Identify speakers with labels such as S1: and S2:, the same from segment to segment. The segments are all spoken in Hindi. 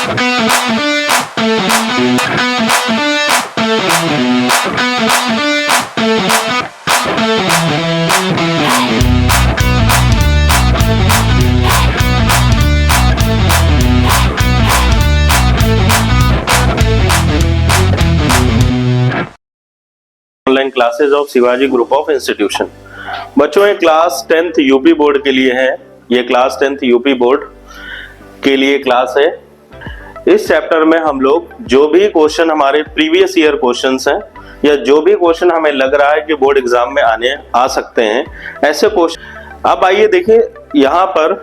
S1: Online classes of Shivaji group of institution. बच्चों ये क्लास 10th यूपी बोर्ड के लिए है। ये क्लास 10th यूपी बोर्ड के लिए क्लास है। इस चैप्टर में हम लोग जो भी क्वेश्चन हमारे प्रीवियस ईयर क्वेश्चंस हैं या जो भी क्वेश्चन हमें लग रहा है कि बोर्ड एग्जाम में आ सकते हैं, ऐसे क्वेश्चन। अब आइए देखिए, यहाँ पर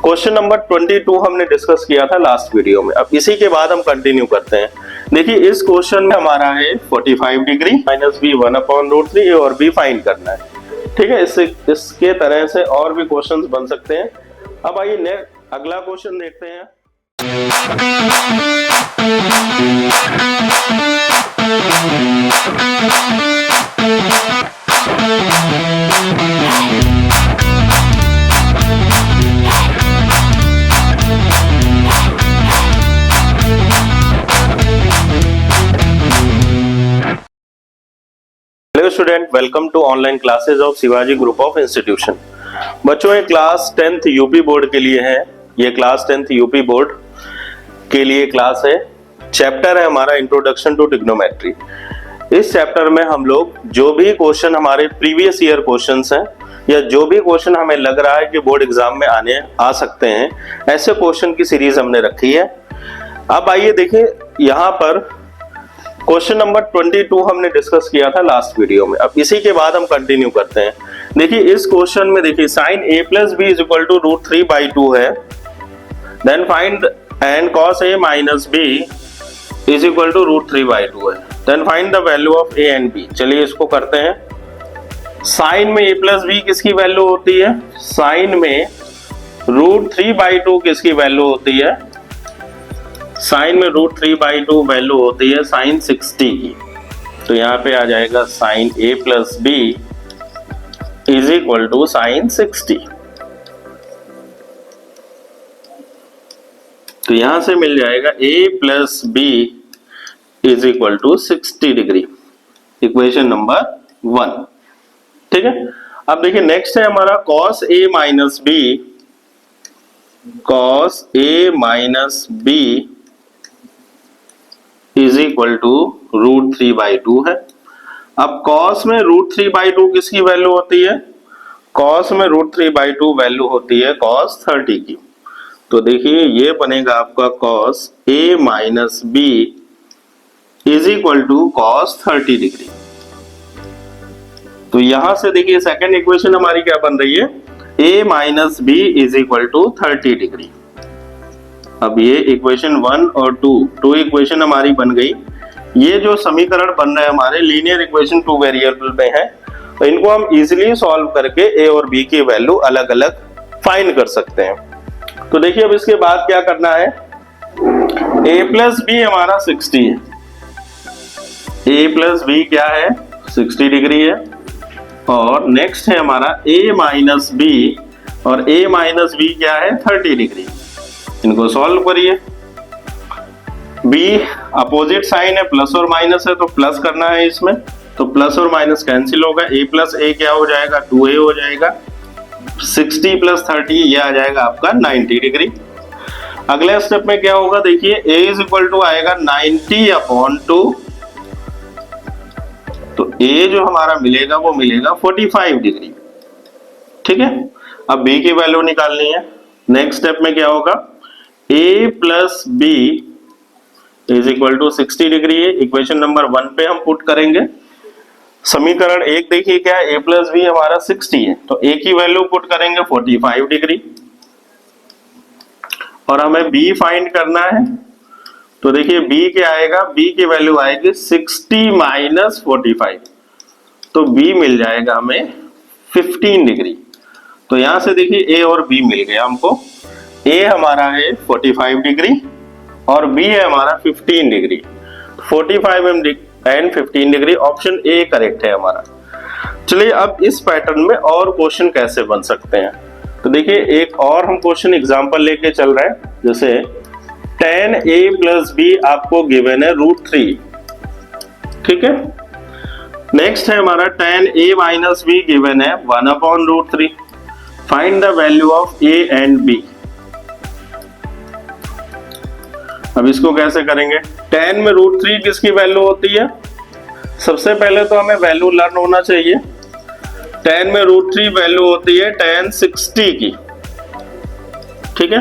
S1: क्वेश्चन नंबर 22 हमने डिस्कस किया था लास्ट वीडियो में। अब इसी के बाद हम कंटिन्यू करते हैं। देखिए इस क्वेश्चन में हमारा है 45 डिग्री माइनस बी 1/√3 और बी फाइंड करना है। ठीक है, इसके तरह से और भी क्वेश्चंस बन सकते हैं। अब आइए अगला क्वेश्चन देखते हैं। Hello student, welcome to online classes of Shivaji group of institution. बच्चों ये क्लास 10th यूपी बोर्ड के लिए है। ये क्लास 10th यूपी बोर्ड के लिए क्लास है। चैप्टर है हमारा इंट्रोडक्शन टू ट्रिग्नोमेट्री। इस चैप्टर में हम लोग जो भी क्वेश्चन हमारे प्रीवियस ईयर क्वेश्चंस हैं या जो भी क्वेश्चन हमें लग रहा है कि बोर्ड एग्जाम में आ सकते हैं, ऐसे क्वेश्चन की सीरीज हमने रखी है। अब आइए देखिए, यहाँ पर क्वेश्चन नंबर 22 हमने डिस्कस किया था लास्ट वीडियो में। अब इसी के बाद हम कंटिन्यू करते हैं। देखिए इस क्वेश्चन में देखिए sine a plus b is equal to √3/2 है। Then find and cos a minus b is equal to √3/2 है। Then find the value of a and b। चलिए इसको करते हैं। साइन में a प्लस b किसकी वैल्यू होती है? साइन में √3/2 किसकी वैल्यू होती है? साइन में √3/2 वैल्यू होती है साइन 60 की। तो यहाँ पे आ जाएगा sine a plus b is equal to sine 60। तो यहां से मिल जाएगा a plus b is equal to 60 degree. Equation number 1। ठीक है, अब देखिए नेक्स्ट है हमारा cos a minus b। cos a minus b is equal to √3/2 है। अब cos में √3/2 किसकी वैल्यू होती है? cos में √3/2 वैल्यू होती है cos 30 की। तो देखिए ये बनेगा आपका cos a minus b is equal to cos 30 degree. तो यहां से देखिए सेकेंड इक्वेशन हमारी क्या बन रही है? a minus b is equal to 30 degree. अब ये इक्वेशन 1 और 2 इक्वेशन हमारी बन गई। ये जो समीकरण बन रहे हैं हमारे लीनियर इक्वेशन 2 वेरिएबल में है, तो इनको हम इजीली सॉल्व करके a और b की वैल्यू अलग अलग फाइंड कर सकते हैं। तो देखिए अब इसके बाद क्या करना है। a प्लस b हमारा 60 है। a प्लस b क्या है? 60 डिग्री है। और नेक्स्ट है हमारा a माइनस b, और a माइनस b क्या है? 30 डिग्री। इनको सॉल्व करिए। b अपोजिट साइन है, प्लस और माइनस है, तो प्लस करना है इसमें। तो प्लस और माइनस कैंसिल होगा। a प्लस a क्या हो जाएगा? 2a हो जाएगा। 60 प्लस 30 ये आ जाएगा आपका 90 डिग्री। अगले स्टेप में क्या होगा? देखिए a इज इक्वल टू आएगा 90/2। तो a जो हमारा मिलेगा वो मिलेगा 45 डिग्री। ठीक है, अब b की वैल्यू निकालनी है। नेक्स्ट स्टेप में क्या होगा? a plus b is equal to 60 degree है। इक्वेशन नंबर 1 पे हम पुट करेंगे। समीकरण 1 देखिए क्या है? a प्लस b हमारा 60 है, तो a की वैल्यू पुट करेंगे 45 डिग्री। और हमें b फाइंड करना है। तो देखिए b क्या आएगा? b की वैल्यू आएगी 60 माइनस 45। तो b मिल जाएगा हमें 15 डिग्री। तो यहां से देखिए a और b मिल गया हमको। a हमारा है 45 डिग्री और b है हमारा 15 degree. 45 and 15 degree, option A correct है हमारा। चलिए अब इस पैटर्न में और क्वेश्चन कैसे बन सकते हैं। तो देखिए एक और हम क्वेश्चन एग्जांपल लेके चल रहे हैं। जैसे tan a प्लस बी आपको गिवन है √3, ठीक है। नेक्स्ट है हमारा tan a minus be given है 1/√3। Find the value of a and b। अब इसको कैसे करेंगे? tan में √3 किसकी वैल्यू होती है? सबसे पहले तो हमें वैल्यू लर्न होना चाहिए। tan में √3 वैल्यू होती है tan 60 की, ठीक है।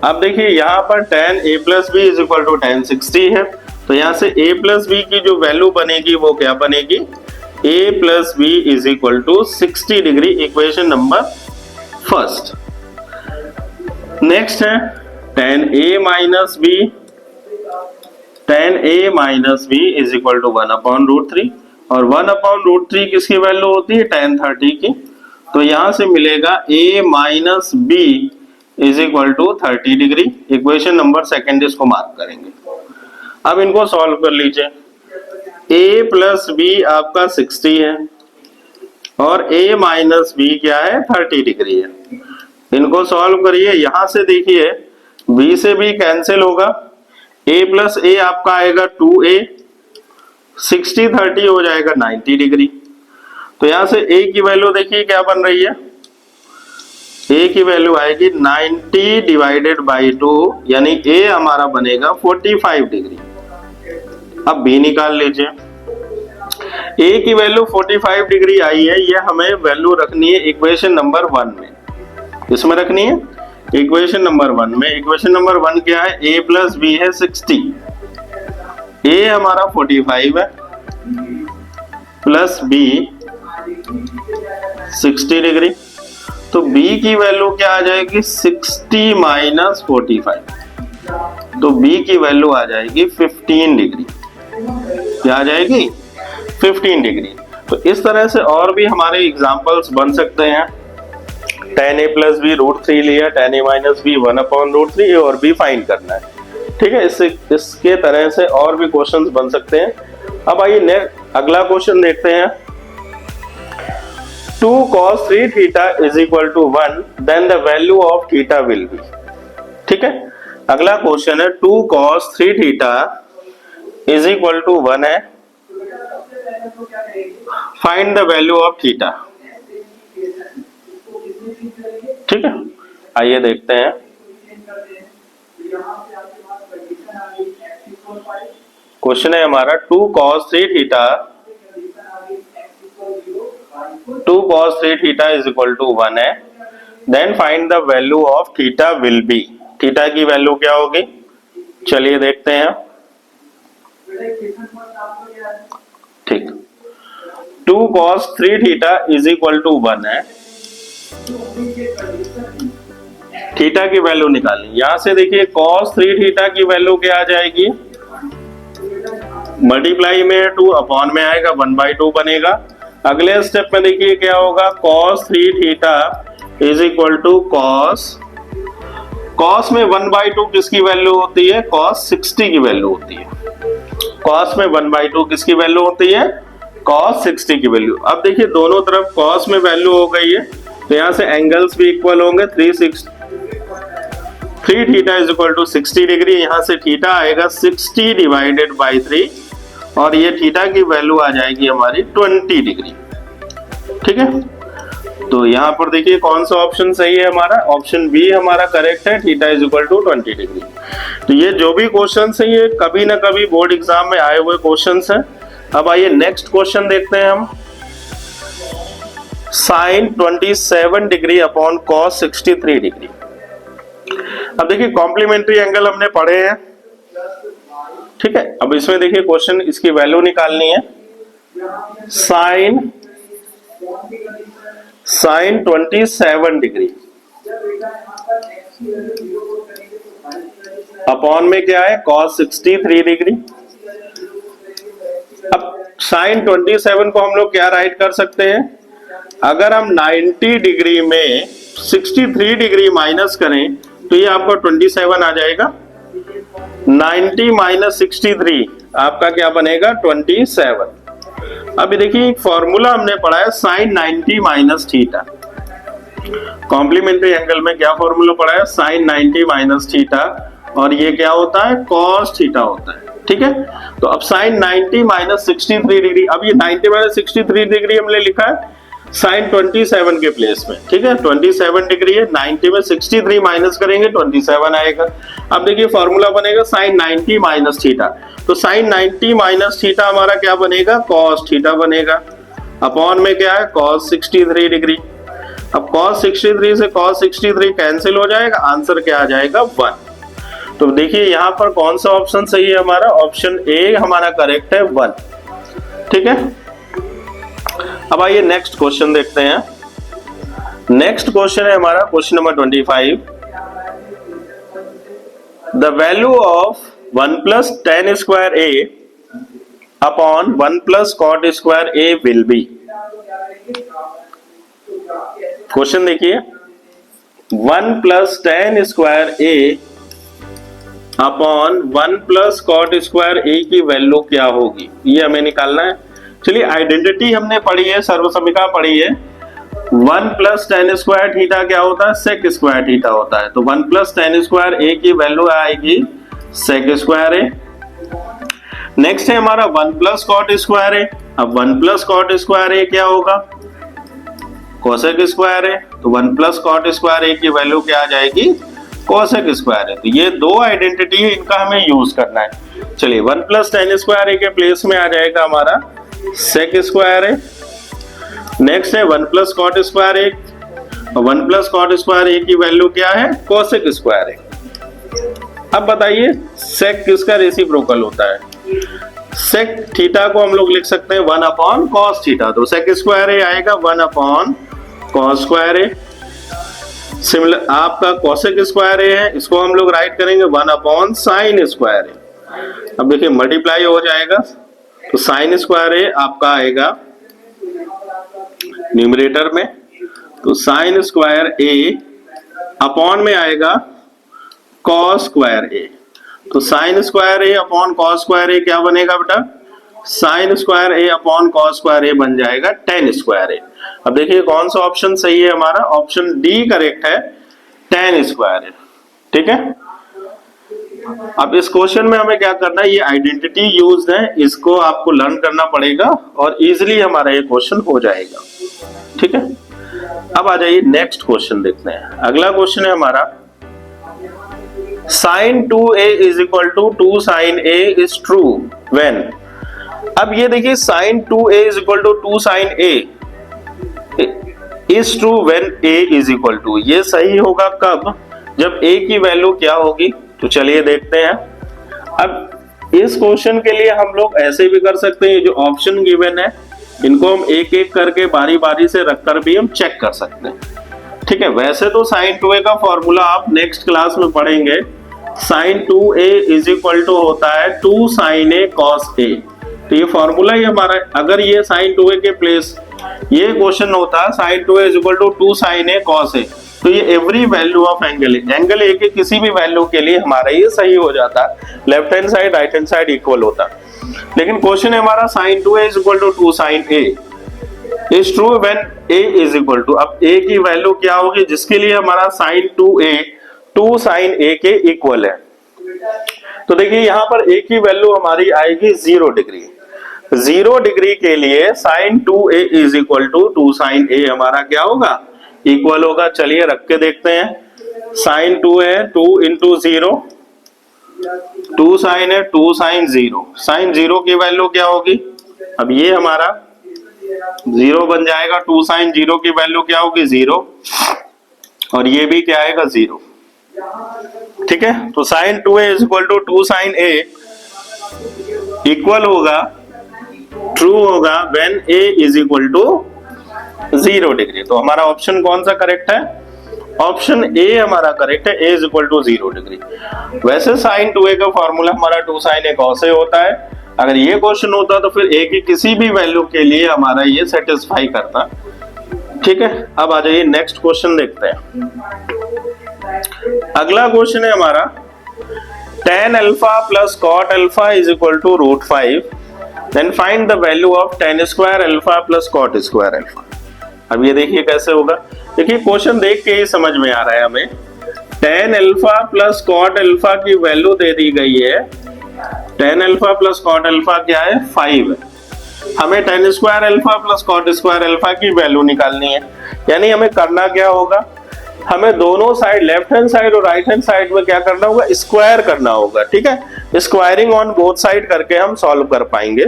S1: अब देखिए यहाँ पर tan a plus b is equal to tan 60 है, तो यहाँ से a प्लस बी की जो वैल्यू बनेगी वो क्या बनेगी? a plus b is equal to 60 degree, equation number first. Next है tan a minus b, tan a minus b is equal to 1/√3, और 1/√3 किसकी वैल्यू होती है? tan 30 की। तो यहां से मिलेगा a minus b is equal to 30 degree, equation number second इसको मार्क करेंगे। अब इनको सॉल्व कर लीजिए। a प्लस बी आपका 60 है और a माइनस बी क्या है? 30 डिग्री है। इनको सॉल्व करिए। यहां से देखिए b से b कैंसिल होगा, a प्लस a आपका आएगा 2a, 60 30 हो जाएगा 90 डिग्री। तो यहां से a की वैल्यू देखिए क्या बन रही है? a की वैल्यू आएगी 90 डिवाइडेड बाई 2, यानी a हमारा बनेगा 45 डिग्री। अब b निकाल लीजिए। a की वैल्यू 45 डिग्री आई है, ये हमें वैल्यू रखनी है इक्वेशन नंबर 1 में। इसमें रखनी है इक्वेशन नंबर 1 में। इक्वेशन नंबर 1 क्या है? a प्लस बी है 60, a हमारा 45 है प्लस b 60 डिग्री, तो b की वैल्यू क्या आ जाएगी? 60 माइनस 45, तो b की वैल्यू आ जाएगी 15 डिग्री। क्या आ जाएगी? 15 डिग्री। तो इस तरह से और भी हमारे एग्जांपल्स बन सकते हैं। tan a प्लस बी √3 लिया, tan a माइनस बी 1/√3, और b फाइंड करना है, ठीक है। इसके तरह से और भी क्वेश्चंस बन सकते हैं। अब आइए अगला क्वेश्चन देखते हैं। 2 cos 3 theta is equal to 1, then the value of theta will be, ठीक है। अगला क्वेश्चन है 2 cos 3 theta is equal to 1 है, find the value of theta, ठीक है। आइए देखते हैं। क्वेश्चन है हमारा 2 cos 3 theta, 2 cos 3 theta is equal to 1 है, then find the value of theta will be. Theta की वैल्यू क्या होगी? चलिए देखते हैं, ठीक। 2 cos 3 theta is equal to 1 है, थीटा की वैल्यू निकालनी। यहां से देखिए cos 3 थीटा की वैल्यू क्या आ जाएगी? मल्टीप्लाई में 2 अपॉन में आएगा 1/2 बनेगा। अगले स्टेप में देखिए क्या होगा? cos 3 theta is equal to cos में 1/2 किसकी वैल्यू होती है? cos 60 की वैल्यू होती है। cos में 1/2 किसकी वैल्यू होती है? cos 60 की वैल्यू। अब देखिए दोनों तरफ cos में वैल्यू हो गई है, तो यहां से एंगल्स भी इक्वल होंगे। 3 theta is equal to 60 degree, यहां से थीटा आएगा 60 डिवाइडेड बाई 3, और ये थीटा की वैल्यू आ जाएगी हमारी 20 डिग्री, ठीक है। तो यहाँ पर देखिए कौन सा ऑप्शन सही है हमारा? ऑप्शन बी हमारा करेक्ट है, theta is equal to 20 degree. तो ये जो भी क्वेश्चन है ये कभी ना कभी बोर्ड एग्जाम में आए हुए क्वेश्चन हैं। अब आइए नेक्स्ट क्वेश्चन देखते हैं हम। Sine 27 degree upon cos 63 degree. अब देखिए कॉम्प्लीमेंट्री एंगल हमने पढ़े हैं, ठीक है। अब इसमें देखिए क्वेश्चन, इसकी वैल्यू निकालनी है। साइन 27 डिग्री अपॉन में क्या है? cos 63 degree. अब साइन 27 को हम लोग क्या राइट कर सकते हैं? अगर हम 90 डिग्री में 63 डिग्री माइनस करें तो ये आपका 27 आ जाएगा। 90 माइनस 63 आपका क्या बनेगा? 27। अभी देखिए एक फॉर्मूला हमने पढ़ा है sine 90 minus theta. Complementary angle में क्या फॉर्मूला पढ़ा है? साइन 90 माइनस थीटा, और ये क्या होता है, cos थीटा होता है। ठीक है, तो अब sin 90 माइनस 63 डिग्री, अब ये 90 माइनस 63 डिग्री हमने लिखा है sin 27 के प्लेस में। ठीक है, 27 डिग्री है, 90 में 63 माइनस करेंगे 27 आएगा। अब देखिए फॉर्मूला बनेगा sin 90 माइनस थीटा, तो sin 90 माइनस थीटा हमारा क्या बनेगा, cos थीटा बनेगा, अपॉन में क्या है cos 63 डिग्री। अब cos 63 से cos 63 कैंसिल हो जाएगा, आंसर क्या आ जाएगा 1। तो देखिए यहाँ पर कौन सा ऑप्शन सही है हमारा, ऑप्शन ए हमारा करेक्ट है 1। ठीक है, अब आइए नेक्स्ट क्वेश्चन देखते हैं। नेक्स्ट क्वेश्चन है हमारा question number 25। The value of 1 plus tan square A upon 1 plus cot square A will be. Question देखिए, 1 प्लस tan स्क्वायर ए अपॉन 1 प्लस cot स्क्वायर ए की वैल्यू क्या होगी, ये हमें निकालना है। चलिए आइडेंटिटी हमने पढ़ी है, सर्वसमीका पढ़ी है। 1 प्लस tan स्क्वायर थीटा क्या होता है, सेक स्क्वायर थीटा होता है। तो 1 प्लस tan स्क्वायर ए की वैल्यू आएगी सेक स्क्वायर ए। नेक्स्ट है हमारा 1 प्लस cot स्क्वायर ए। अब 1 प्लस cot स्क्वायर ए क्या होगा, कोसेक स्क्वायर ए। तो 1 प्लस cot स्क्वायर ए की वैल्यू क्या आ जाएगी, कोसेक स्क्वायर है। तो ये दो आइडेंटिटी है, इनका हमें यूज करना है। चलिए 1 प्लस tan स्क्वायर ए के प्लेस में आ जाएगा हमारा सेक स्क्वायर ए। नेक्स्ट है 1 प्लस cot स्क्वायर ए, 1 प्लस cot स्क्वायर ए की वैल्यू क्या है, कोसेक स्क्वायर ए। अब बताइए सेक किसका रेसिप्रोकल होता है, सेक थीटा को हम लोग लिख सकते हैं 1 अपॉन कॉस थीटा। तो सेक स्क्वायर ए आएगा 1 अपॉन कॉस स्क्वायर ए। सिमिलर आपका कोसेक स्क्वायर ए है, इसको हम लोग राइट करेंगे 1 अपॉन साइन स्क्वायर ए। अब देखिए मल्टीप्लाई हो जाएगा, तो साइन स्क्वायर ए आपका आएगा न्यूमरेटर में, तो साइन स्क्वायर ए अपॉन में आएगा कॉस स्क्वायर ए। तो साइन स्क्वायर ए अपॉन कॉस स्क्वायर ए क्या बनेगा बेटा, साइन स्क्वायर ए अपॉन कॉस स्क्वायर ए बन जाएगा tan स्क्वायर ए। अब देखिए कौन सा ऑप्शन सही है हमारा, ऑप्शन डी करेक्ट है, tan स्क्वायर ए। ठीक है, अब इस क्वेश्चन में हमें क्या करना है, ये आइडेंटिटी यूज्ड है, इसको आपको लर्न करना पड़ेगा और इजीली हमारा ये क्वेश्चन हो जाएगा। ठीक है, अब आ जाइए नेक्स्ट क्वेश्चन देखते हैं। अगला क्वेश्चन है हमारा sin 2a is equal to 2 sin a is true when। अब ये देखिए sin 2a is equal to 2 sin a is true when a is equal to, ये सही होगा कब, जब a की वैल्यू क्या होगी। तो चलिए देखते हैं। अब इस क्वेश्चन के लिए हम लोग ऐसे भी कर सकते हैं, जो ऑप्शन गिवन है इनको हम एक एक करके बारी बारी से रखकर भी हम चेक कर सकते हैं। ठीक है, वैसे तो sin 2a का फॉर्मूला आप नेक्स्ट क्लास में पढ़ेंगे। sin 2a is equal to होता है 2 sin a cos a। तो ये फॉर्मूला ही हमारा, अगर ये sin 2a के प्लेस ये क्वेश्चन होता है sin 2a is equal to 2 sin a cos a, तो ये every value of angle A के किसी भी वैल्यू के लिए हमारा ये सही हो जाता, left hand side right hand side equal होता। लेकिन क्वेश्चन है हमारा sin 2a is equal to 2 sin a is true when a is equal to, अब a की वैल्यू क्या होगी, जिसके लिए हमारा sin 2a 2 sin a के इक्वल है। तो देखिए यहाँ पर a की वैल्यू हमारी आएगी 0 डिग्री। 0 डिग्री के लिए sin 2a is equal to 2 sin a हमारा क्या होगा, इक्वल होगा। चलिए रख के देखते हैं। sin 2 है 2 इंटू 0, 2 sin है 2 sin 0, sin 0 की वैल्यू क्या होगी, अब ये हमारा 0 बन जाएगा। 2 sin 0 की वैल्यू क्या होगी 0, और ये भी क्या आएगा 0। ठीक है, तो sin 2a is equal to 2 sin a equal होगा, ट्रू होगा when a is equal to 0 degree. तो हमारा ऑप्शन कौन सा करेक्ट है, ऑप्शन ए हमारा करेक्ट है, a is equal to 0 degree. वैसे sin 2a का फॉर्मूला हमारा 2 sin a cos a होता है। अगर ये क्वेश्चन होता तो फिर a की किसी भी वैल्यू के लिए हमारा ये सेटिस्फाई करता। ठीक है, अब आ जाइए नेक्स्ट क्वेश्चन देखते हैं। अगला क्वेश्चन है हमारा tan alpha plus cot alpha is equal to √5, then find the value of tan square alpha plus cot square alpha. अब ये देखिए कैसे होगा, देखिए क्वेश्चन देख के ही समझ में आ रहा है हमें। tan alpha plus cot alpha की वैल्यू दे दी गई है। tan alpha plus cot alpha क्या है? 5 है। हमें tan square alpha plus cot square alpha की वैल्यू निकालनी है। यानी हमें करना क्या होगा, हमें दोनों साइड लेफ्ट हैंड साइड और राइट हैंड साइड में क्या करना होगा, स्क्वायर करना होगा। ठीक है, स्क्वायरिंग ऑन बोथ साइड करके हम सॉल्व कर पाएंगे।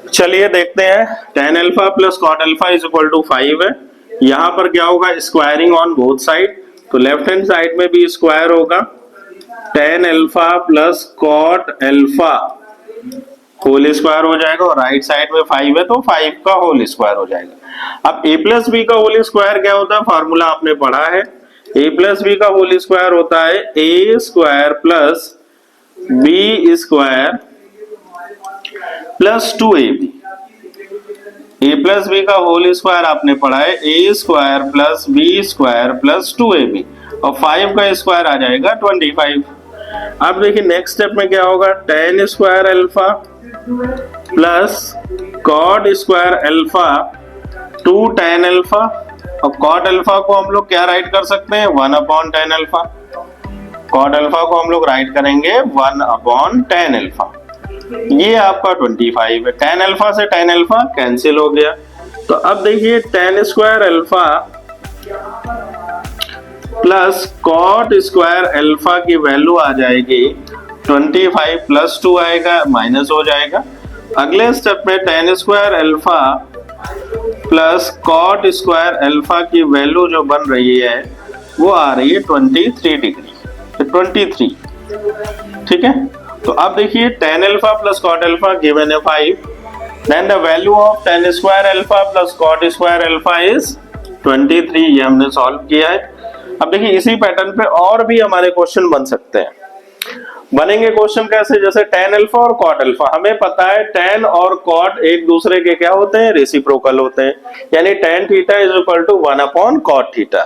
S1: चलिए देखते हैं, tan alpha plus cot alpha is equal to 5 है। यहाँ पर क्या होगा, स्क्वायरिंग ऑन बोथ साइड, तो लेफ्ट हैंड साइड में भी स्क्वायर होगा। tan alpha plus cot alpha whole square हो जाएगा और राइट साइड में 5 है तो 5 का होल स्क्वायर हो जाएगा। अब a प्लस बी का होल स्क्वायर क्या होता है, फार्मूला आपने पढ़ा है। a प्लस बी का होल स्क्वायर होता है a square plus b square plus 2ab। a plus b का होल स्क्वायर आपने पढ़ा है a square plus b square plus 2ab और 5 का स्क्वायर आ जाएगा 25। अब देखिए नेक्स्ट स्टेप में क्या होगा, tan square alpha plus cot square alpha 2 tan alpha और cot अल्फा को हम लोग क्या राइट कर सकते हैं, 1 upon tan alpha. cot alpha को हम लोग राइट करेंगे 1 अपॉन tan अल्फा। ये आपका 25 है। tan अल्फा से tan अल्फा कैंसिल हो गया। तो अब देखिए tan square alpha plus cot square alpha की वैल्यू आ जाएगी 25 प्लस 2 आएगा, माइनस हो जाएगा। अगले स्टेप में tan square alpha plus cot square alpha की वैल्यू जो बन रही है वो आ रही है 23 डिग्री, 23। ठीक है, तो अब देखिए tan alpha plus cot alpha given है 5, then the value of tan square alpha plus cot square alpha is 23। ये हमने सॉल्व किया है। अब देखिए इसी पैटर्न पे और भी हमारे क्वेश्चन बन सकते हैं। बनेंगे क्वेश्चन कैसे, जैसे tan अल्फा और cot अल्फा, हमें पता है tan और cot एक दूसरे के क्या होते हैं, रेसिप्रोकल होते हैं। यानी tan theta is equal to 1 upon cot theta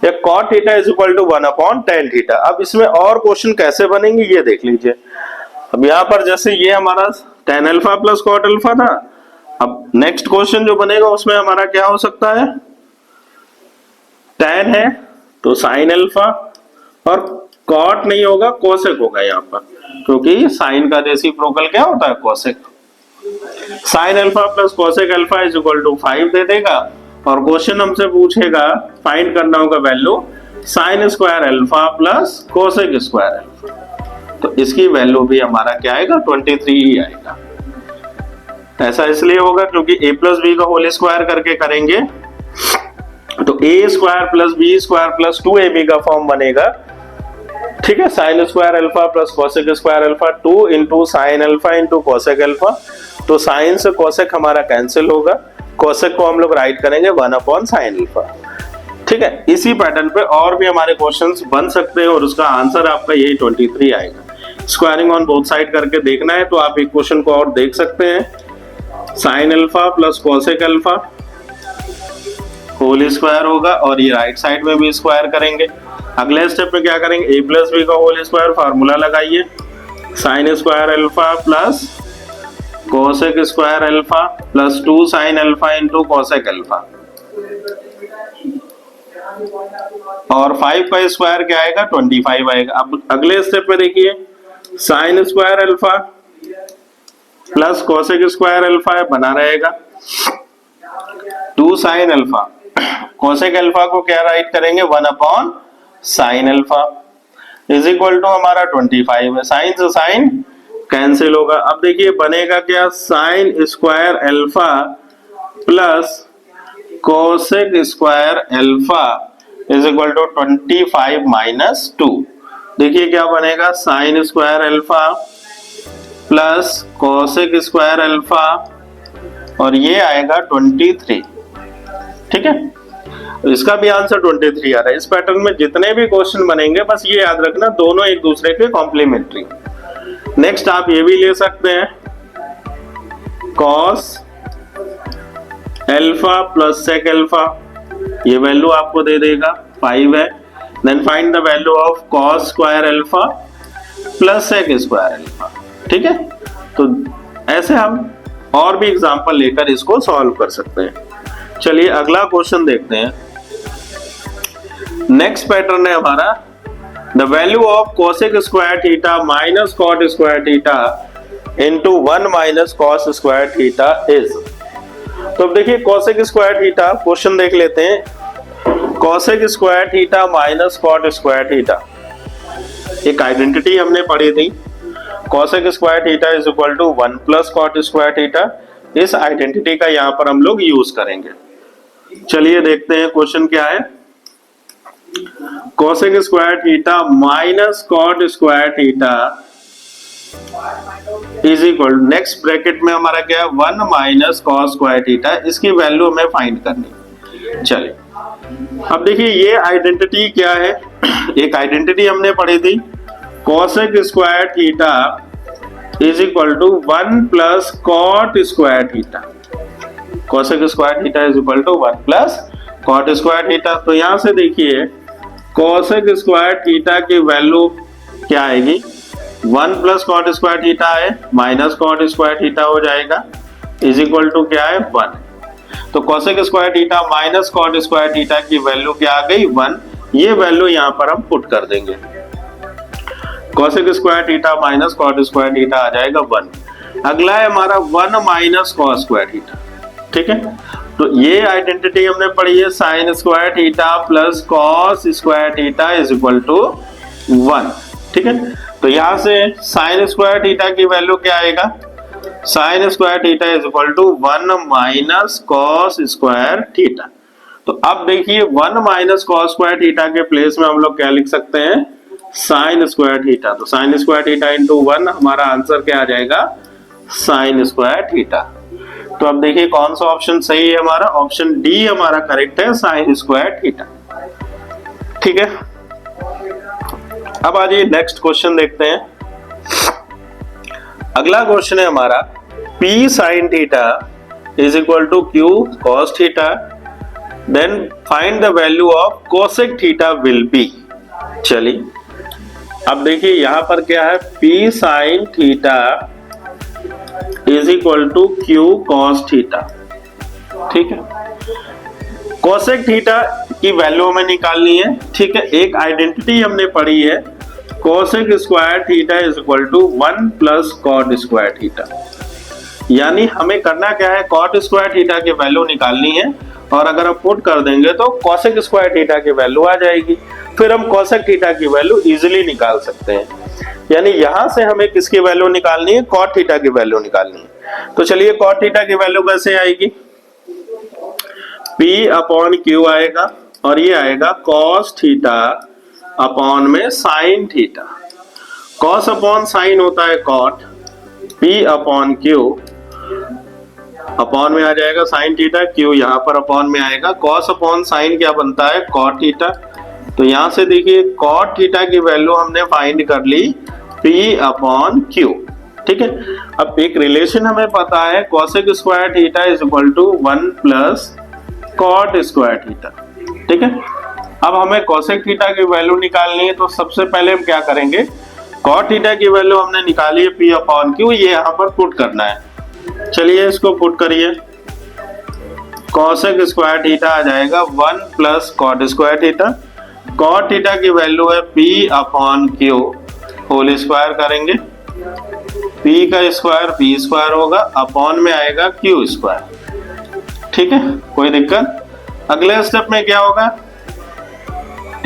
S1: या cot theta is equal to 1 upon tan theta. अब इसमें और क्वेश्चन कैसे बनेंगे ये देख लीजिए। अब यहाँ पर जैसे ये हमारा tan alpha plus cot alpha था, अब नेक्स्ट क्वेश्चन जो बनेगा उसमें हमारा क्या हो सकता है, tan है तो sin अल्फा और cot नहीं होगा, कोसेक होगा यहाँ पर, क्योंकि sin का रेसिप्रोकल क्या होता है, cosec. sin alpha plus cosec alpha is equal to 5 दे देगा और क्वेश्चन हमसे पूछेगा, फाइंड करना होगा value sin square alpha plus cosec square alpha. तो इसकी वैल्यू भी हमारा क्या आएगा, 23 ही आएगा। ऐसा इसलिए होगा क्योंकि a प्लस बी का होल स्क्वायर करके करेंगे तो a square plus b square plus 2ab का फॉर्म बनेगा। ठीक है, sin square alpha plus cosec square alpha 2 into sine alpha into cosec alpha. तो साइन से कोसेक हमारा कैंसिल होगा, कोसेक को हम लोग राइट करेंगे 1 अपॉन साइन अल्फा। ठीक है, इसी पैटर्न पे और भी हमारे क्वेश्चंस बन सकते हैं और उसका आंसर आपका यही 23 आएगा। स्क्वायरिंग ऑन बोथ साइड करके देखना है तो आप एक क्वेश्चन को और देख सकते हैं, sine alpha plus cosec alpha whole square होगा और ये राइट साइड में भी स्क्वायर करेंगे। अगले स्टेप में क्या करेंगे, a प्लस बी का होल स्क्वायर, फार्मूला लगाइए, sign square alpha plus cosec square alpha plus 2 sign alpha into cosec alpha और 5 का स्क्वायर क्या आएगा, 25 आएगा। अब अगले स्टेप में देखिए, sign square alpha plus cosec square alpha बना रहेगा 2 साइन अल्फा, कोसेक अल्फा को क्या राइट करेंगे, 1 upon sine alpha is equal to हमारा 25 है। साइन से साइन कैंसिल होगा। अब देखिए बनेगा क्या, sine square alpha plus cosec square alpha is equal to 25 minus 2। देखिए क्या बनेगा, sine square alpha plus cosec square alpha और ये आएगा 23। ठीक है, इसका भी आंसर 23 आ रहा है। इस पैटर्न में जितने भी क्वेश्चन बनेंगे बस ये याद रखना, दोनों एक दूसरे के कॉम्प्लीमेंट्री। नेक्स्ट आप ये भी ले सकते हैं, cos alpha plus sec alpha, ये वैल्यू आपको दे देगा 5 है। Then find the value of cos square alpha plus sec square alpha. ठीक है, तो ऐसे हम और भी एग्जांपल लेकर इसको सॉल्व कर सकते हैं। चलिए अगला क्वेश्चन देखते हैं। नेक्स्ट पैटर्न है हमारा the value of cosec square theta minus cot square theta into 1 minus cos square theta is. तो अब देखिए कोसेक स्क्वायर थीटा, क्वेश्चन देख लेते हैं। Cosec square theta minus cot square theta, एक आइडेंटिटी हमने पढ़ी थी, cosec square theta is equal to 1 plus cot square theta. इस आइडेंटिटी का यहां पर हम लोग यूज करेंगे। चलिए देखते हैं क्वेश्चन क्या है। Cosec square theta minus cot square theta is equal, next bracket में हमारा क्या है 1 माइनस कॉस स्क्वायर थीटा, इसकी वैल्यू हमें फाइंड करनी। चलिए अब देखिए ये आइडेंटिटी क्या है। एक आइडेंटिटी हमने पढ़ी थी cosec square theta is equal to 1 plus cot square theta. Cosec square theta is equal to 1 plus cot square theta. तो यहां से देखिए कोसेक स्क्वायर थीटा की वैल्यू क्या आएगी, 1 प्लस कॉट स्क्वायर थीटा है माइनस कॉट स्क्वायर थीटा हो जाएगा, इज इक्वल टू क्या है 1। तो cosec square theta minus cot square theta की वैल्यू क्या आ गई 1। ये वैल्यू यहां पर हम पुट कर देंगे। Cosec square theta minus cot square theta आ जाएगा 1। अगला है हमारा 1 माइनस कॉस स्क्वायर थीटा। ठीक है, तो ये आइडेंटिटी हमने पढ़ी है sine square theta plus cos square theta is equal to 1। ठीक है, तो यहां से साइन स्क्वायर थीटा की वैल्यू क्या आएगा, sine square theta is equal to 1 minus cos square theta. तो अब देखिए 1 माइनस कॉस स्क्वायर थीटा के प्लेस में हम लोग क्या लिख सकते हैं, साइन स्क्वायर थीटा। तो साइन स्क्वायर थीटा इंटू 1, हमारा आंसर क्या आ जाएगा, साइन स्क्वायर थीटा। तो अब देखिए कौन सा ऑप्शन सही है हमारा, ऑप्शन डी हमारा करेक्ट है, साइन स्क्वायर थीटा। ठीक है, अब आ जाइए नेक्स्ट क्वेश्चन देखते हैं। अगला क्वेश्चन है हमारा P sine theta is equal to Q cos theta, then find the value of cosec theta will be. चलिए अब देखिए यहां पर क्या है, P sine theta is equal to Q cos theta. ठीक है, कोसेक थीटा की वैल्यू हमें निकालनी है। ठीक है, एक आइडेंटिटी हमने पढ़ी है cosec square theta is equal to 1 plus cot square theta. यानी हमें करना क्या है, कॉट स्क्वायर थीटा की वैल्यू निकालनी है और अगर हम पुट कर देंगे तो कोसेक स्क्वायर थीटा की वैल्यू आ जाएगी। फिर हम कोसेक थीटा की वैल्यू इजीली निकाल सकते हैं। यानी यहां से हमें किसकी वैल्यू निकालनी है, कॉट थीटा की वैल्यू निकालनी है। तो चलिए कॉट थीटा की वैल्यू कैसे आएगी, P अपॉन Q आएगा और ये आएगा कॉस थीटा अपॉन में sine theta. Cos upon sine होता है cot, P upon Q upon में आ जाएगा साइन थीटा, Q यहाँ पर अपॉन में आएगा, कॉस अपॉन साइन क्या बनता है, कॉट थीटा। तो यहां से देखिए कॉट थीटा की वैल्यू हमने फाइंड कर ली P अपॉन Q। ठीक है, अब एक रिलेशन हमें पता है cosec square theta is equal to 1 plus cot square theta. ठीक है, अब हमें कोसेक थीटा की वैल्यू निकालनी है। तो सबसे पहले हम क्या करेंगे, कॉट थीटा की वैल्यू हमने निकाली है P अपॉन Q, ये यहाँ पर पुट करना है। चलिए इसको पुट करिए, कोसेक स्क्वायर थीटा आ जाएगा 1 plus cot square theta. Cot theta की वैल्यू है P upon Q whole square करेंगे, P का स्क्वायर P स्क्वायर होगा, अपॉन में आएगा Q स्क्वायर। ठीक है, कोई दिक्कत। अगले स्टेप में क्या होगा,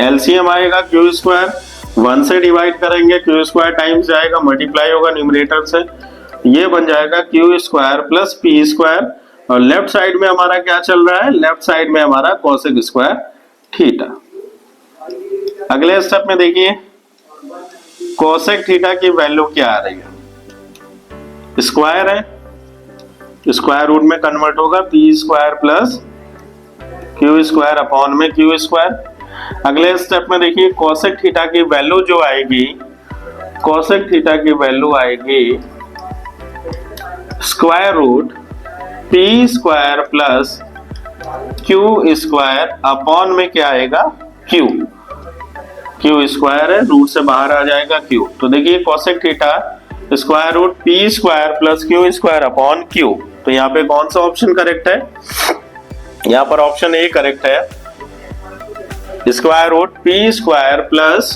S1: एलसीएम आएगा Q स्क्वायर, 1 से डिवाइड करेंगे, Q स्क्वायर टाइम्स जाएगा, मल्टीप्लाई होगा न्यूमरेटर से, ये बन जाएगा Q square plus P square. और लेफ्ट साइड में हमारा क्या चल रहा है, लेफ्ट साइड में हमारा कोसेक स्क्वायर थीटा। अगले स्टेप में देखिए कोसेक थीटा की वैल्यू क्या आ रही है, स्क्वायर है, स्क्वायर रूट में कन्वर्ट होगा, P square plus Q square upon में Q स्क्वायर। अगले स्टेप में देखिए कोसेक थीटा की वैल्यू जो आएगी, कोसेक थीटा की वैल्यू आएगी square root P square plus Q square upon में क्या आएगा, Q स्क्वायर है, रूट से बाहर आ जाएगा Q। तो देखिए cosec theta square root P square plus Q square upon Q। तो यहाँ पे कौन सा ऑप्शन करेक्ट है, यहाँ पर ऑप्शन ए करेक्ट है, square root P square plus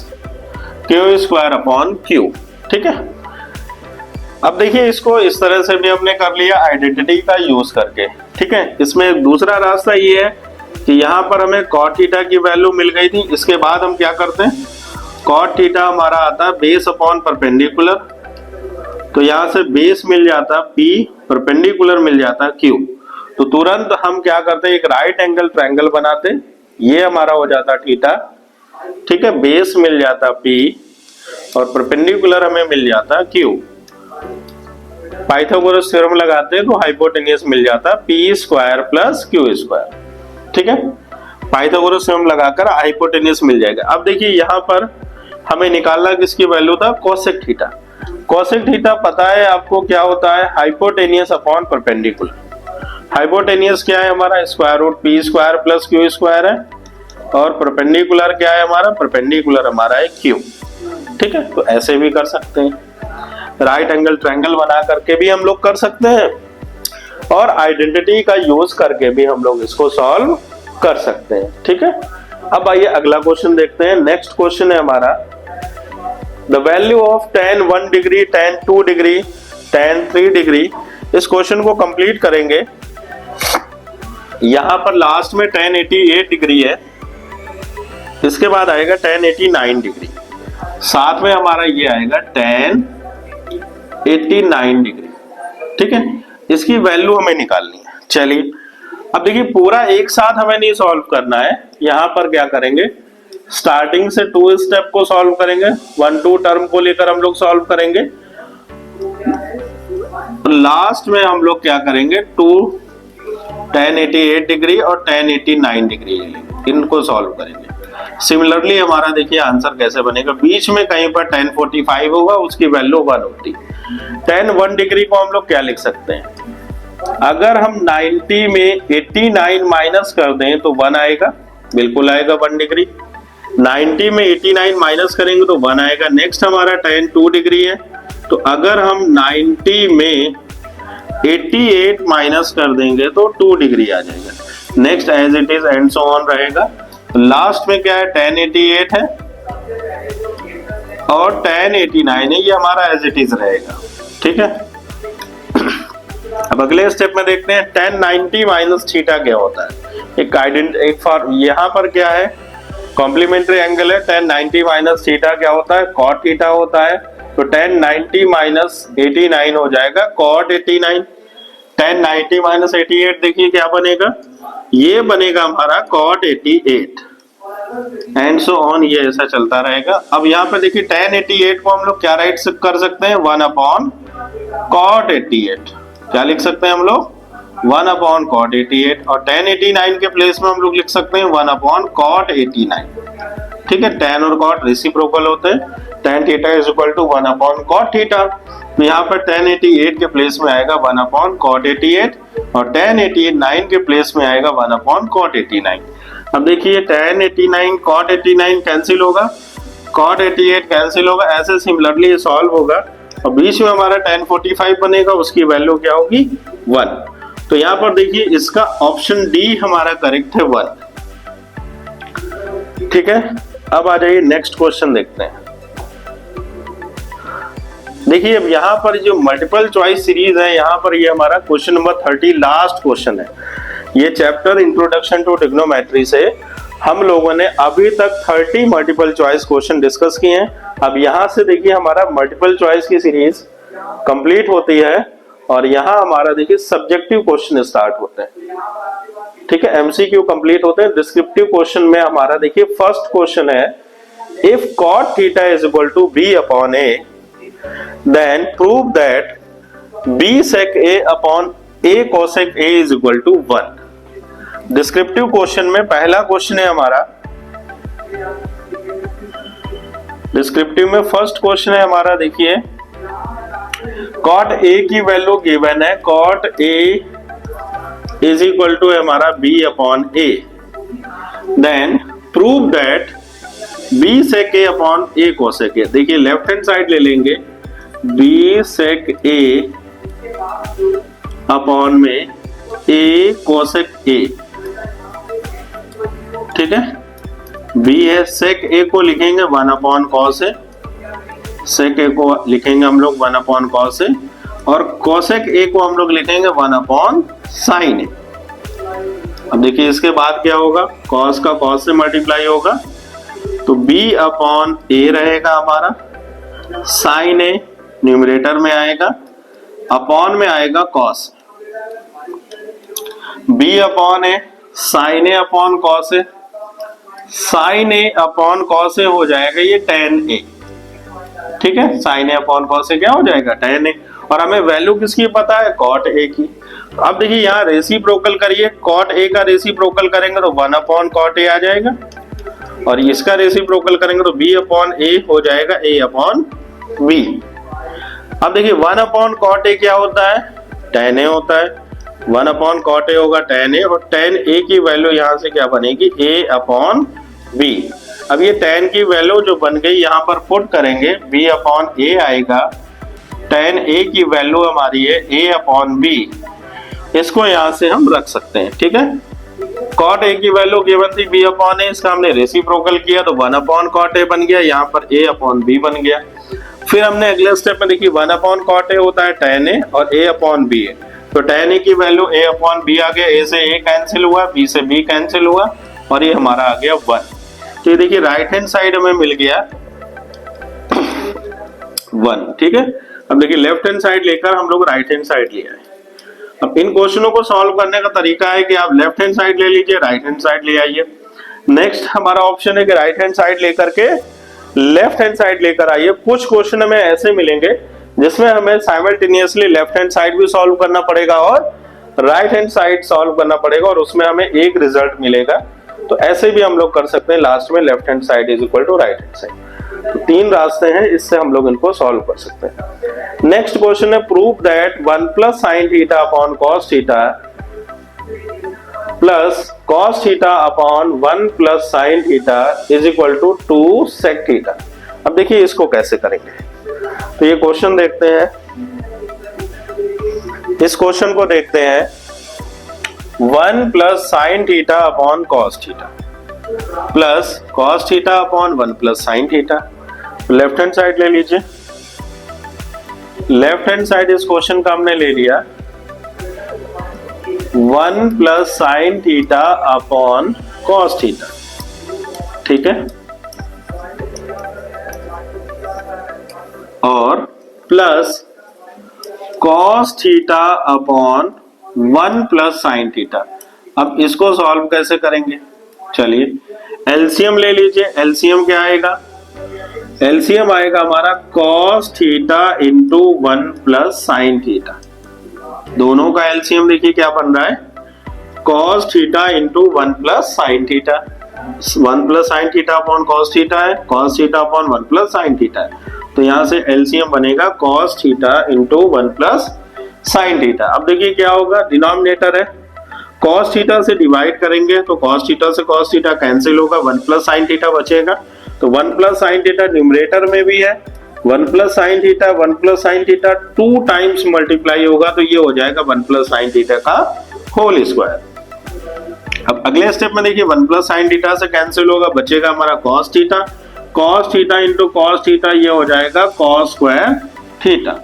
S1: Q square upon Q. ठीक है, अब देखिए इसको इस तरह से भी हमने कर लिया आइडेंटिटी का यूज करके। ठीक है, इसमें एक दूसरा रास्ता ये है कि यहाँ पर हमें कॉट थीटा की वैल्यू मिल गई थी, इसके बाद हम क्या करते हैं, कॉट थीटा हमारा आता है बेस अपॉन परपेंडिकुलर, तो यहाँ से बेस मिल जाता P, परपेंडिकुलर मिल जाता Q, तो तुरंत हम क्या करते हैं, एक राइट एंगल ट्रायंगल बनाते, ये हमारा हो जाता थीटा। ठीक है, बेस मिल जाता P और परपेंडिकुलर हमें मिल जाता Q। पाइथागोरस थ्योरम लगाते हैं तो हाइपोटेन्यूस मिल जाता P square plus Q square. ठीक है, पाइथागोरस थ्योरम लगाकर हाइपोटेन्यूस मिल जाएगा। अब देखिए यहाँ पर हमें निकालना किसकी वैल्यू था, कोसेक थीटा। कोसेक थीटा पता है आपको क्या होता है, हाइपोटेन्यूस अपॉन परपेंडिकुलर। हाइपोटेन्यूस क्या है हमारा, square root P square plus Q square है, और परपेंडिकुलर क्या है हमारा, परपेंडिकुलर हमारा है क्यू। ठीक है, तो ऐसे भी कर सकते हैं, राइट एंगल ट्रायंगल बना करके भी हम लोग कर सकते हैं, और आइडेंटिटी का यूज करके भी हम लोग इसको सॉल्व कर सकते हैं। ठीक है, अब आइए अगला क्वेश्चन देखते हैं। नेक्स्ट क्वेश्चन है हमारा, the value of tan 1 degree, tan 2 degree, tan 3 degree. इस क्वेश्चन को कंप्लीट करेंगे। यहां पर लास्ट में tan 88 डिग्री है, इसके बाद आएगा tan 89 डिग्री, साथ में हमारा ये आएगा tan 89 डिग्री। ठीक है, इसकी वैल्यू हमें निकालनी है। चलिए अब देखिए पूरा एक साथ हमें नहीं सॉल्व करना है, यहां पर क्या करेंगे, स्टार्टिंग से 2 स्टेप को सॉल्व करेंगे, 1-2 टर्म को लेकर हम लोग सॉल्व करेंगे, लास्ट में हम लोग क्या करेंगे, 2 tan 88 डिग्री और tan 89 डिग्री ले लेंगे, इनको सॉल्व करेंगे। सिमिलरली हमारा देखिए आंसर कैसे बनेगा, बीच में कहीं पर tan 45 होगा, उसकी वैल्यू 1 होती। tan 1 डिग्री को हम लोग क्या लिख सकते हैं, अगर हम 90 में 89 माइनस कर दें तो 1 आएगा, बिल्कुल आएगा 1 डिग्री। 90 में 89 माइनस करेंगे तो 1 आएगा। नेक्स्ट हमारा tan 2 डिग्री है, तो अगर हम 90 में 88 माइनस कर देंगे तो 2 डिग्री आ जाएगा। Next as it is and so on रहेगा। लास्ट में क्या है, tan 88 है और tan 89 है, ये हमारा एज इट इज रहेगा। ठीक है, अब अगले स्टेप में देखते हैं tan 90 माइनस थीटा क्या होता है। यहाँ पर क्या है, कॉम्प्लीमेंट्री एंगल है, tan 90 माइनस थीटा क्या होता है, cot थीटा होता है, तो tan 90 माइनस 89 हो जाएगा cot 89। tan 90 माइनस 88 देखिए क्या बनेगा, ये बनेगा हमारा cot 88 एंड सो ऑन, ये ऐसा चलता रहेगा। अब यहाँ पे देखिए tan 88 को हम लोग क्या राइट कर सकते हैं, 1 अपॉन cot 88, क्या लिख सकते हैं हम लोग, 1 अपॉन cot 88, और tan 89 के प्लेस में हम लोग लिख सकते हैं 1 अपॉन cot 89। ठीक है, tan और cot रेसिप्रोकल होते हैं, tan theta is equal to 1 upon cot theta, तो यहाँ पर tan 88 के प्लेस में आएगा 1 अपॉन cot 88 और tan 89 के प्लेस में आएगा 1 अपॉन cot 89। अब देखिए tan 89 cot 89 कैंसिल होगा, cot 88 कैंसिल होगा, ऐसे सिमिलरली सॉल्व होगा, और बीच में हमारा tan 45 बनेगा, उसकी वैल्यू क्या होगी, 1। तो यहाँ पर देखिए इसका ऑप्शन डी हमारा करेक्ट है, 1। ठीक है, अब आ जाइए नेक्स्ट क्वेश्चन देखते हैं। देखिए अब यहाँ पर जो मल्टीपल चॉइस सीरीज है, यहाँ पर ये हमारा क्वेश्चन नंबर 30 लास्ट क्वेश्चन है। ये चैप्टर इंट्रोडक्शन टू ट्रिग्नोमेट्री से हम लोगों ने अभी तक 30 मल्टीपल चॉइस क्वेश्चन डिस्कस किए हैं। अब यहाँ से देखिए हमारा मल्टीपल चॉइस की सीरीज कंप्लीट होती है, और यहाँ हमारा देखिए सब्जेक्टिव क्वेश्चन स्टार्ट होते हैं। ठीक है, एमसीक्यू कंप्लीट होते हैं। डिस्क्रिप्टिव क्वेश्चन में हमारा देखिए फर्स्ट क्वेश्चन है, if cot theta is equal to b upon a, then prove that b sec a upon a cosec a is equal to 1। Descriptive question में पहला क्वेश्चन है हमारा, डिस्क्रिप्टिव में फर्स्ट क्वेश्चन है हमारा, देखिए cot a की वैल्यू गिवन है, cot a is equal to हमारा b upon a, then prove that b sec a upon a cosec a। देखिए लेफ्ट हैंड साइड ले लेंगे, b sec a अपॉन में a cosec a। ठीक है, बी है, सेक ए को लिखेंगे 1 अपॉन कॉस ए, सेक ए को लिखेंगे हम लोग 1 अपॉन कॉस ए, और कोसेक ए को हम लोग लिखेंगे 1 अपॉन साइन ए। अब देखिए इसके बाद क्या होगा, कॉस का कॉस से मल्टीप्लाई होगा, तो बी अपॉन ए रहेगा हमारा, साइन ए न्यूमरेटर में आएगा, अपॉन में आएगा cos, B upon A, sign A upon cos A, sign A upon cos A हो जाएगा ये tan ए, ठीक है, sign A upon cos A क्या हो जाएगा tan ए, और हमें वैल्यू किसकी पता है, कॉट ए की। अब देखिए यहाँ रेसिप्रोकल करिए, कॉट ए का रेसिप्रोकल करेंगे तो 1 अपॉन कॉट ए आ जाएगा, और इसका रेसिप्रोकल करेंगे तो b अपॉन ए हो जाएगा a अपॉन b। अब देखिए 1 अपॉन कॉट ए क्या होता है, tan ए होता है, 1 अपॉन कॉट ए होगा tan ए, और tan ए की वैल्यू यहाँ से क्या बनेगी, a अपॉन b। अब ये tan की वैल्यू जो बन गई यहाँ पर पुट करेंगे, b अपॉन a आएगा, tan a की वैल्यू हमारी है a अपॉन b, इसको यहाँ से हम रख सकते हैं, ठीक है। कॉट ए की वैल्यू गिवन थी b अपॉन ए, इसका हमने रेसिप्रोकल किया तो 1 अपॉन कॉट ए बन गया, यहाँ पर a अपॉन b बन गया। फिर हमने अगले स्टेप में देखी 1 अपॉन कॉट ए होता है tan ए, और a अपॉन b है, तो tan ए की वैल्यू a अपॉन b आ गया, a से a कैंसिल हुआ, b से b कैंसिल हुआ, और ये हमारा आ गया 1। तो ये देखिए राइट हैंड साइड हमें मिल गया 1, ठीक है। अब देखिए लेफ्ट हैंड साइड लेकर हम लोग राइट हैंड साइड ले आए। अब इन क्वेश्चनों को सॉल्व करने का तरीका है कि आप लेफ्ट हैंड साइड ले लीजिए, राइट हैंड साइड ले आइए। नेक्स्ट हमारा ऑप्शन है कि राइट हैंड साइड लेकर के लेफ्ट हैंड साइड लेकर आइए। कुछ क्वेश्चन हमें ऐसे मिलेंगे जिसमें हमें साइमल्टेनियसली लेफ्ट हैंड साइड भी सॉल्व करना पड़ेगा और राइट हैंड साइड सॉल्व करना पड़ेगा, और उसमें हमें एक रिजल्ट मिलेगा। तो ऐसे भी हम लोग कर सकते हैं, लास्ट में left hand side is equal to right hand side. तो 3 रास्ते हैं, इससे हम लोग इनको सॉल्व कर सकते हैं। नेक्स्ट क्वेश्चन है, prove that 1 plus sine theta upon cos theta plus cos theta upon 1 plus sine theta is equal to 2 sec theta. अब देखिए इसको कैसे करेंगे, तो ये क्वेश्चन देखते हैं, इस क्वेश्चन को देखते हैं। 1 plus sine theta upon cos theta plus cos theta upon 1 plus sine theta. Left hand side ले लीजिए, लेफ्ट हैंड साइड इस क्वेश्चन का हमने ले लिया 1 plus sine theta upon cos theta, ठीक है, और plus cos theta upon 1 plus sine theta. अब इसको सॉल्व कैसे करेंगे, चलिए एलसीएम ले लीजिए। एलसीएम क्या आएगा, एलसीएम आएगा हमारा cos theta into 1 plus sine theta. दोनों का एलसीएम देखिए क्या बन रहा है, cos theta into 1 plus sine theta. 1 plus sine theta upon cos theta है, cos theta upon 1 plus sine theta है, तो यहां से एलसीएम बनेगा cos theta into 1 plus sine theta. अब देखिए क्या होगा, डिनोमिनेटर है, कॉस थीटा से डिवाइड करेंगे तो कॉस थीटा से कॉस थीटा कैंसिल होगा, 1 प्लस साइन थीटा बचेगा, तो 1 प्लस साइन थीटा न्यूमरेटर में भी है, 1 plus sine theta 1 plus sine theta 2 times multiply होगा, तो ये हो जाएगा 1 प्लस साइन थीटा का होल स्क्वायर। अब अगले स्टेप में देखिए 1 प्लस साइन थीटा से कैंसिल होगा, बचेगा हमारा cos theta, cos theta into cos theta, ये हो जाएगा कॉस स्क्वायर थीटा।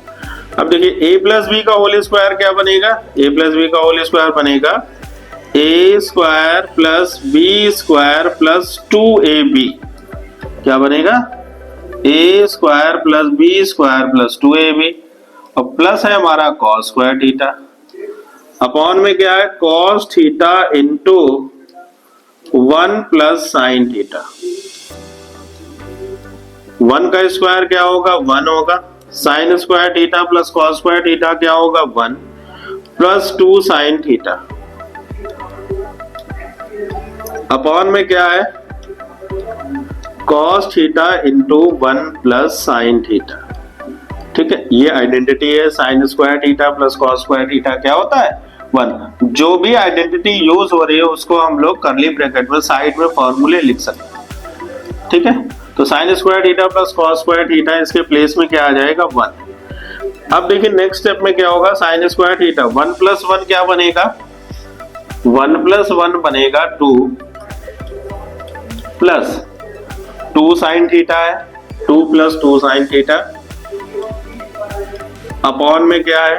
S1: अब देखिए a प्लस बी का होल स्क्वायर क्या बनेगा, a प्लस बी का होल स्क्वायर बनेगा a square plus b square plus 2ab। क्या बनेगा, a square plus b square plus 2ab, और प्लस है हमारा कॉस स्क्वायर थीटा, अपॉन में क्या है cos theta into 1 plus sine theta. 1 का स्क्वायर क्या होगा, 1 होगा, sign square theta plus cos square theta क्या होगा 1 प्लस 2 साइन थीटा, अपॉन में क्या है cos theta into 1 plus sine theta, ठीक है। ये आइडेंटिटी है, sine square theta plus cos square theta क्या होता है 1। जो भी आइडेंटिटी यूज हो रही है उसको हम लोग कर्ली ब्रैकेट में साइड में फॉर्मूले लिख सकते हैं, ठीक है। तो sine square theta plus cos square theta, इसके प्लेस में क्या आ जाएगा 1। अब देखिए नेक्स्ट स्टेप में क्या होगा, साइन स्क्वायर थीटा 1 प्लस 1 क्या बनेगा, 1 प्लस 1 बनेगा 2 प्लस 2 साइन थीटा है, 2 प्लस 2 साइन थीटा, अपॉन में क्या है,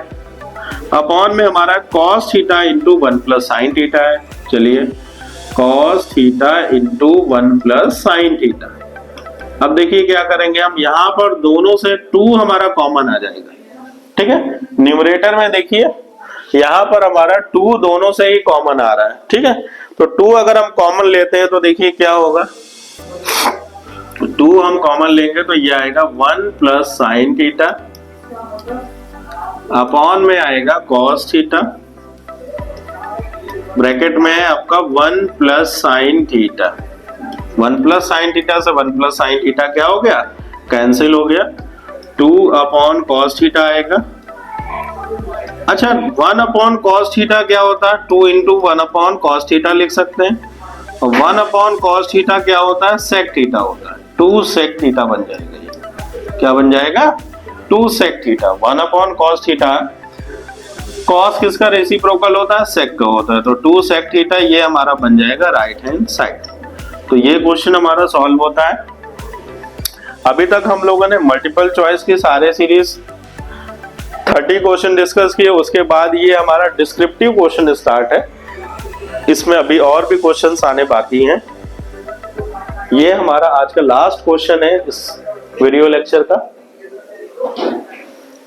S1: अपॉन में हमारा cos theta into 1 plus sine theta है। चलिए cos theta into 1 plus sine theta. अब देखिए क्या करेंगे हम, यहां पर दोनों से 2 हमारा कॉमन आ जाएगा, ठीक है। न्यूमरेटर में देखिए यहां पर हमारा 2 दोनों से ही कॉमन आ रहा है, ठीक है। तो 2 अगर हम कॉमन लेते हैं तो देखिए क्या होगा, 2 हम कॉमन लेंगे तो ये आएगा 1 प्लस साइन थीटा, अपॉन में आएगा cos थीटा, ब्रैकेट में है आपका 1 plus sine theta. 1 plus sine theta से 1 प्लस साइन थीटा क्या हो गया, कैंसिल हो गया। 2 अपॉन cos थीटा आएगा। अच्छा 1 अपॉन cos थीटा क्या होता है, 2 इंटू 1 अपॉन cos थीटा लिख सकते हैं। और 1 अपॉन cos थीटा क्या होता है, sec थीटा होता है। 2 sec थीटा बन जाएगा, ये क्या बन जाएगा, 2 sec theta. 1 upon cos theta, cos किसका रेसिप्रोकल होता है, sec का होता है, तो 2 sec थीटा ये हमारा बन जाएगा राइट हैंड साइड। तो ये क्वेश्चन हमारा सॉल्व होता है। अभी तक हम लोगों ने मल्टीपल चॉइस की सारे सीरीज 30 क्वेश्चन डिस्कस किए, उसके बाद ये हमारा डिस्क्रिप्टिव क्वेश्चन स्टार्ट है। इसमें अभी और भी क्वेश्चंस आने बाकी हैं। ये हमारा आज का लास्ट क्वेश्चन है इस वीडियो लेक्चर का।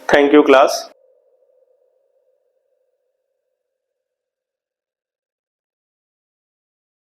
S1: Thank you class.